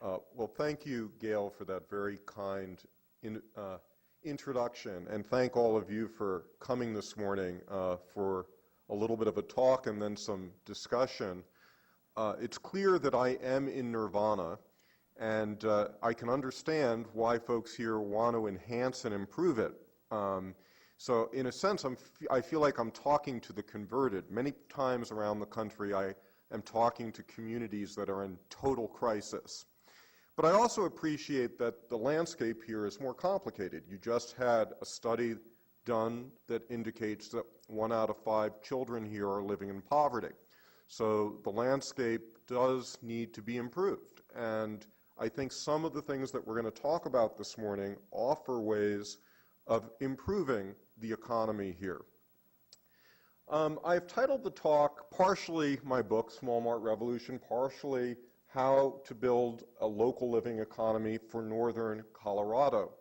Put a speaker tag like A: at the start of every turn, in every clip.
A: Well, thank you, Gail, for that very kind introduction, and thank all of you for coming this morning for a little bit of a talk and then some discussion. It's clear that I am in nirvana, and I can understand why folks here want to enhance and improve it. So in a sense, I feel like I'm talking to the converted. Many times around the country, I am talking to communities that are in total crisis. But I also appreciate that the landscape here is more complicated. You just had a study done that indicates that 1 out of 5 children here are living in poverty. So the landscape does need to be improved. And I think some of the things that we're going to talk about this morning offer ways of improving the economy here. I've titled the talk partially my book, Small Mart Revolution, partially How to Build a Local Living Economy for Northern Colorado.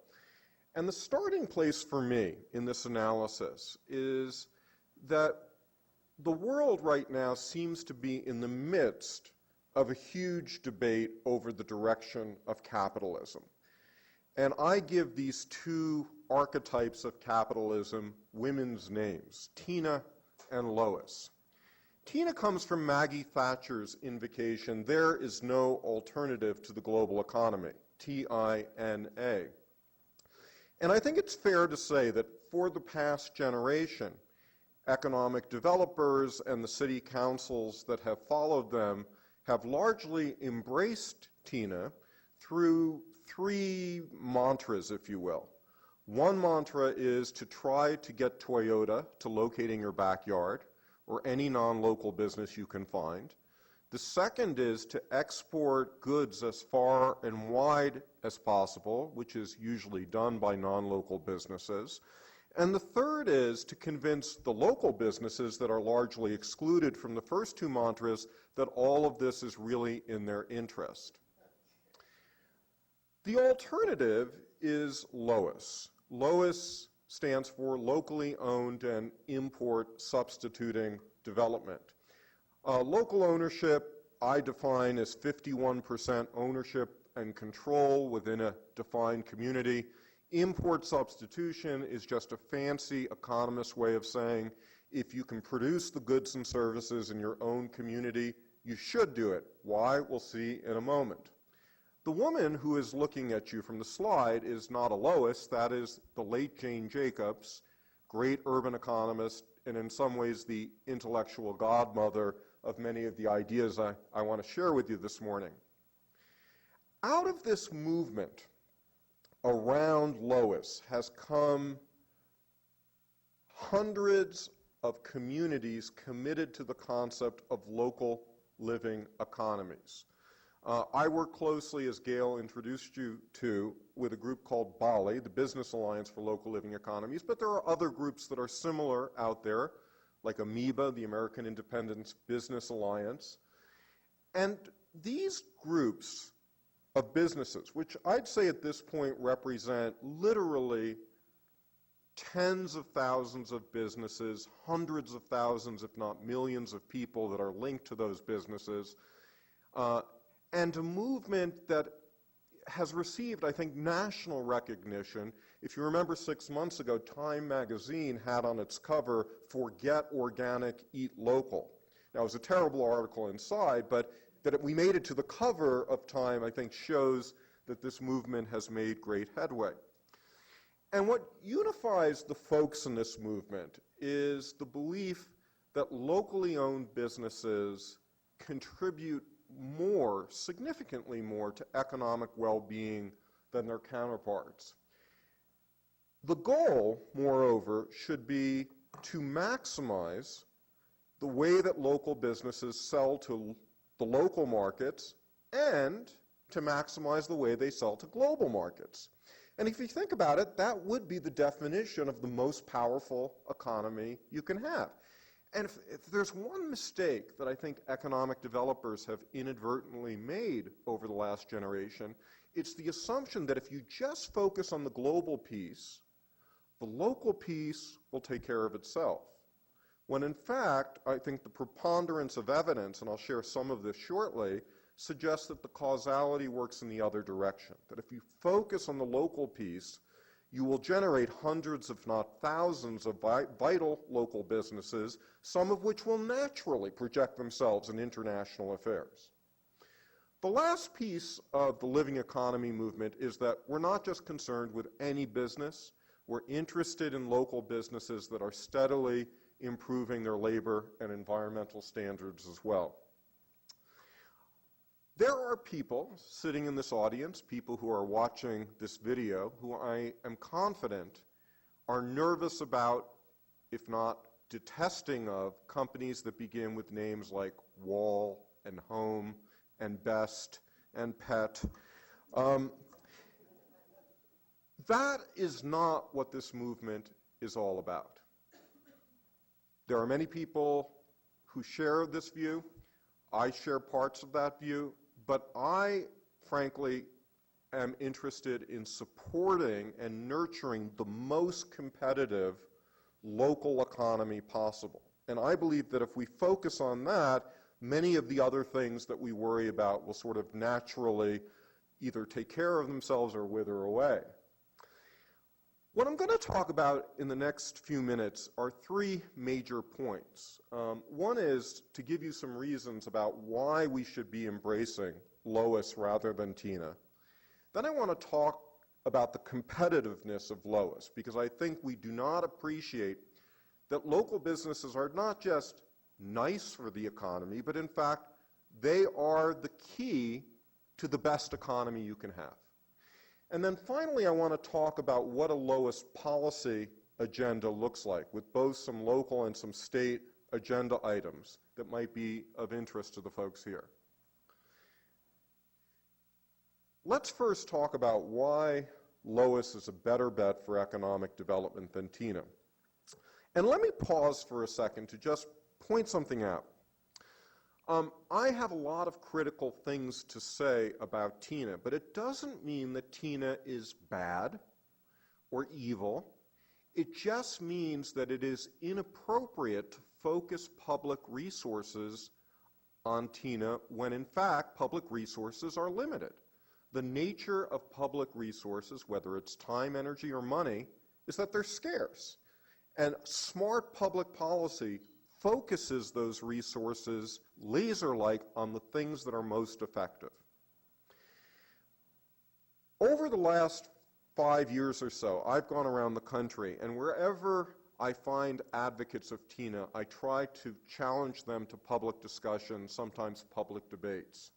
A: And the starting place for me in this analysis is that the world right now seems to be in the midst of a huge debate over the direction of capitalism. And I give these two archetypes of capitalism women's names, Tina and Lois. Tina comes from Maggie Thatcher's invocation, "There is no alternative to the global economy," T-I-N-A. And I think it's fair to say that for the past generation, economic developers and the city councils that have followed them have largely embraced Tina through 3 mantras, if you will. One mantra is to try to get Toyota to locate in your backyard, or any non-local business you can find. The second is to export goods as far and wide as possible, which is usually done by non-local businesses. And the third is to convince the local businesses that are largely excluded from the first 2 mantras that all of this is really in their interest. The alternative is LOIS. LOIS stands for Locally Owned and Import Substituting Development. Local ownership, I define as 51% ownership and control within a defined community. Import substitution is just a fancy economist way of saying if you can produce the goods and services in your own community, you should do it. Why? We'll see in a moment. The woman who is looking at you from the slide is not a Lois. That is the late Jane Jacobs, great urban economist, and in some ways the intellectual godmother of many of the ideas I want to share with you this morning. Out of this movement around Lois has come hundreds of communities committed to the concept of local living economies. I work closely, as Gail introduced you to, with a group called BALI, the Business Alliance for Local Living Economies, but there are other groups that are similar out there, like AMIBA, the American Independent Business Alliance. And these groups of businesses, which I'd say at this point represent literally tens of thousands of businesses, hundreds of thousands, if not millions of people that are linked to those businesses, and a movement that has received, I think, national recognition. If you remember 6 months ago, Time magazine had on its cover, "Forget Organic, Eat Local." Now, it was a terrible article inside, but that we made it to the cover of Time, I think, shows that this movement has made great headway. And what unifies the folks in this movement is the belief that locally owned businesses contribute more, significantly more, to economic well-being than their counterparts. The goal, moreover, should be to maximize the way that local businesses sell to the local markets and to maximize the way they sell to global markets. And if you think about it, that would be the definition of the most powerful economy you can have. And if there's one mistake that I think economic developers have inadvertently made over the last generation, it's the assumption that if you just focus on the global piece, the local piece will take care of itself. When in fact, I think the preponderance of evidence, and I'll share some of this shortly, suggests that the causality works in the other direction, that if you focus on the local piece, you will generate hundreds, if not thousands, of vital local businesses, some of which will naturally project themselves in international affairs. The last piece of the living economy movement is that we're not just concerned with any business, we're interested in local businesses that are steadily improving their labor and environmental standards as well. There are people sitting in this audience, people who are watching this video, who I am confident are nervous about, if not detesting of, companies that begin with names like Wall and Home and Best and Pet. That is not what this movement is all about. There are many people who share this view. I share parts of that view, but I, frankly, am interested in supporting and nurturing the most competitive local economy possible. And I believe that if we focus on that, many of the other things that we worry about will sort of naturally either take care of themselves or wither away. What I'm going to talk about in the next few minutes are three major points. One is to give you some reasons about why we should be embracing LOIS rather than TINA. Then I want to talk about the competitiveness of LOIS, because I think we do not appreciate that local businesses are not just nice for the economy, but in fact, they are the key to the best economy you can have. And then finally, I want to talk about what a LOIS policy agenda looks like, with both some local and some state agenda items that might be of interest to the folks here. Let's first talk about why LOIS is a better bet for economic development than TINA. And let me pause for a second to just point something out. I have a lot of critical things to say about TINA, but it doesn't mean that TINA is bad or evil. It just means that it is inappropriate to focus public resources on TINA when in fact public resources are limited. The nature of public resources, whether it's time, energy, or money, is that they're scarce. And smart public policy focuses those resources laser-like on the things that are most effective. Over the last 5 years or so, I've gone around the country, and wherever I find advocates of TINA, I try to challenge them to public discussion, sometimes public debates.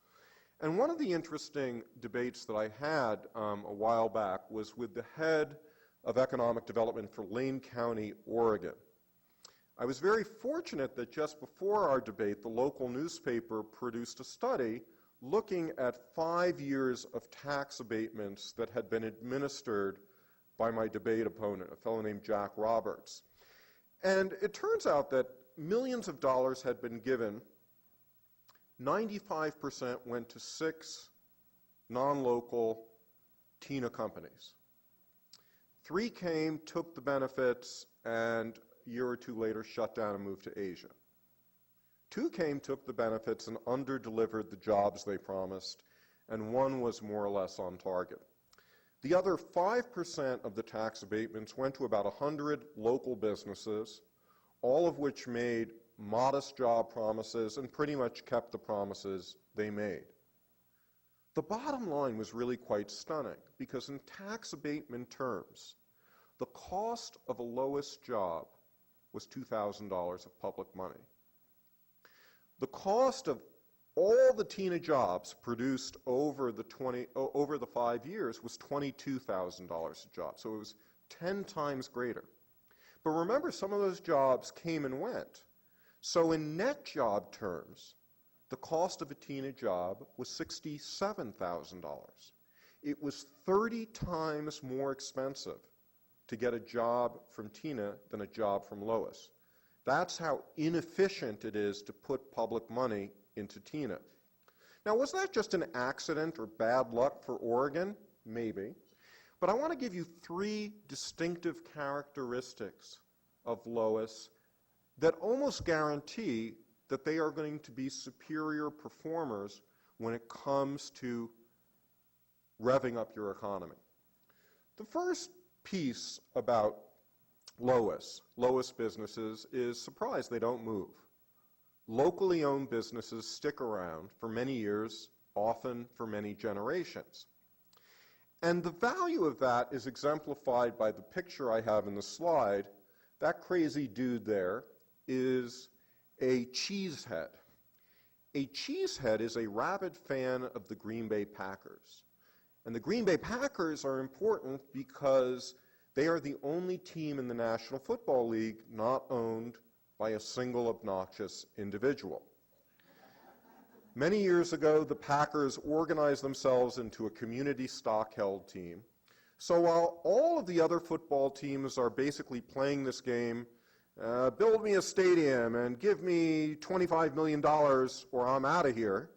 A: And one of the interesting debates that I had a while back was with the head of economic development for Lane County, Oregon. I was very fortunate that just before our debate, the local newspaper produced a study looking at 5 years of tax abatements that had been administered by my debate opponent, a fellow named Jack Roberts. And it turns out that millions of dollars had been given. 95% went to 6 non-local TINA companies. 3 came, took the benefits, and a year or 2 later shut down and moved to Asia. 2 came, took the benefits, and under-delivered the jobs they promised, and 1 was more or less on target. The other 5% of the tax abatements went to about 100 local businesses, all of which made modest job promises and pretty much kept the promises they made. The bottom line was really quite stunning, because in tax abatement terms, the cost of a LOIS job was $2,000 of public money. The cost of all the TINA jobs produced over the 5 years was $22,000 a job, so it was 10 times greater. But remember, some of those jobs came and went. So in net job terms, the cost of a TINA job was $67,000. It was 30 times more expensive to get a job from TINA than a job from LOIS. That's how inefficient it is to put public money into TINA. Now, was that just an accident or bad luck for Oregon? Maybe. But I want to give you 3 distinctive characteristics of LOIS that almost guarantee that they are going to be superior performers when it comes to revving up your economy. The first piece about Lois businesses, is surprise they don't move. Locally owned businesses stick around for many years, often for many generations. And the value of that is exemplified by the picture I have in the slide. That crazy dude there is a cheesehead. A cheesehead is a rabid fan of the Green Bay Packers. And the Green Bay Packers are important because they are the only team in the National Football League not owned by a single obnoxious individual. Many years ago, the Packers organized themselves into a community stock-held team. So while all of the other football teams are basically playing this game, build me a stadium and give me $25 million or I'm out of here,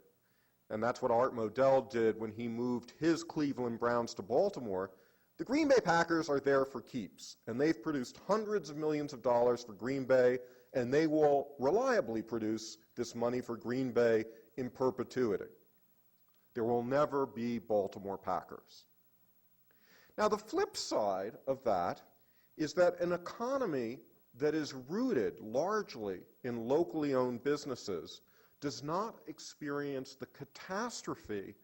A: and that's what Art Modell did when he moved his Cleveland Browns to Baltimore, the Green Bay Packers are there for keeps, and they've produced hundreds of millions of dollars for Green Bay, and they will reliably produce this money for Green Bay in perpetuity. There will never be Baltimore Packers. Now, the flip side of that is that an economy that is rooted largely in locally owned businesses does not experience the catastrophe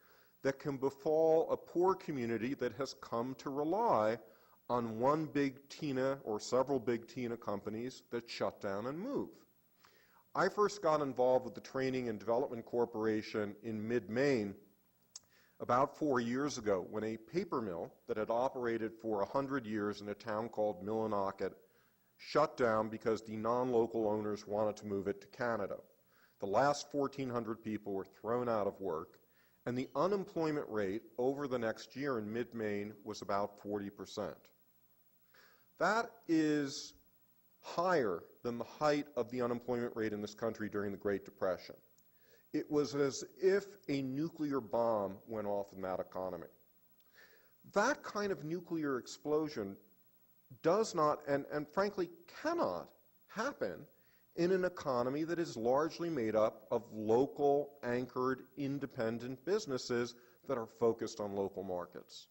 A: that can befall a poor community that has come to rely on one big TINA or several big TINA companies that shut down and move. I first got involved with the Training and Development Corporation in mid-Maine about 4 years ago when a paper mill that had operated for 100 years in a town called Millinocket shut down because the non-local owners wanted to move it to Canada. The last 1,400 people were thrown out of work, and the unemployment rate over the next year in mid-Maine was about 40%. That is higher than the height of the unemployment rate in this country during the Great Depression. It was as if a nuclear bomb went off in that economy. That kind of nuclear explosion does not, and frankly cannot, happen in an economy that is largely made up of local, anchored, independent businesses that are focused on local markets.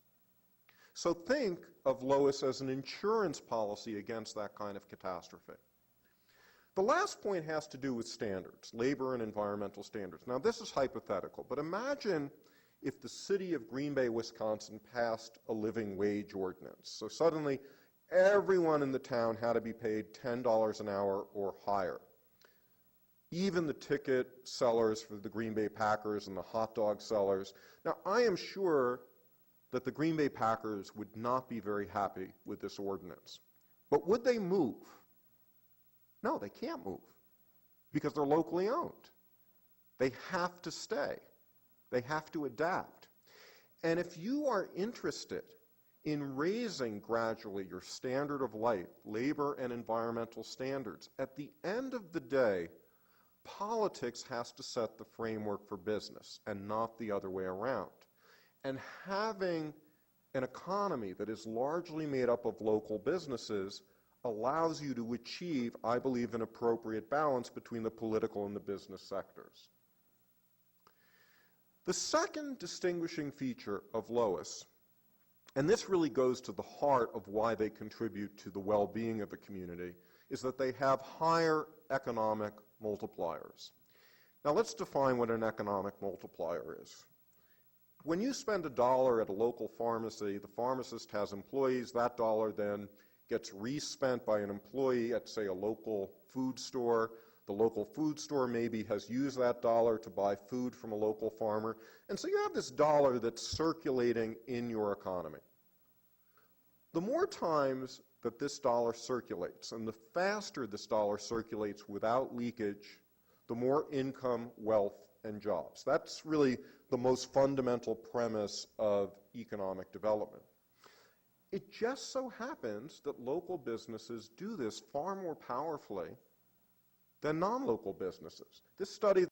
A: So think of Lois as an insurance policy against that kind of catastrophe. The last point has to do with standards, labor and environmental standards. Now, this is hypothetical, but imagine if the city of Green Bay, Wisconsin passed a living wage ordinance. So suddenly, everyone in the town had to be paid $10 an hour or higher. Even the ticket sellers for the Green Bay Packers and the hot dog sellers. Now, I am sure that the Green Bay Packers would not be very happy with this ordinance. But would they move? No, they can't move because they're locally owned. They have to stay. They have to adapt. And if you are interested in raising gradually your standard of life, labor and environmental standards, at the end of the day, politics has to set the framework for business and not the other way around. And having an economy that is largely made up of local businesses allows you to achieve, I believe, an appropriate balance between the political and the business sectors. The second distinguishing feature of Lois, and this really goes to the heart of why they contribute to the well-being of a community, is that they have higher economic multipliers. Now let's define what an economic multiplier is. When you spend $1 at a local pharmacy, the pharmacist has employees. That dollar then gets respent by an employee at, say, a local food store. The local food store maybe has used that dollar to buy food from a local farmer. And so you have this dollar that's circulating in your economy. The more times that this dollar circulates, and the faster this dollar circulates without leakage, the more income, wealth, and jobs. That's really the most fundamental premise of economic development. It just so happens that local businesses do this far more powerfully than non-local businesses. This study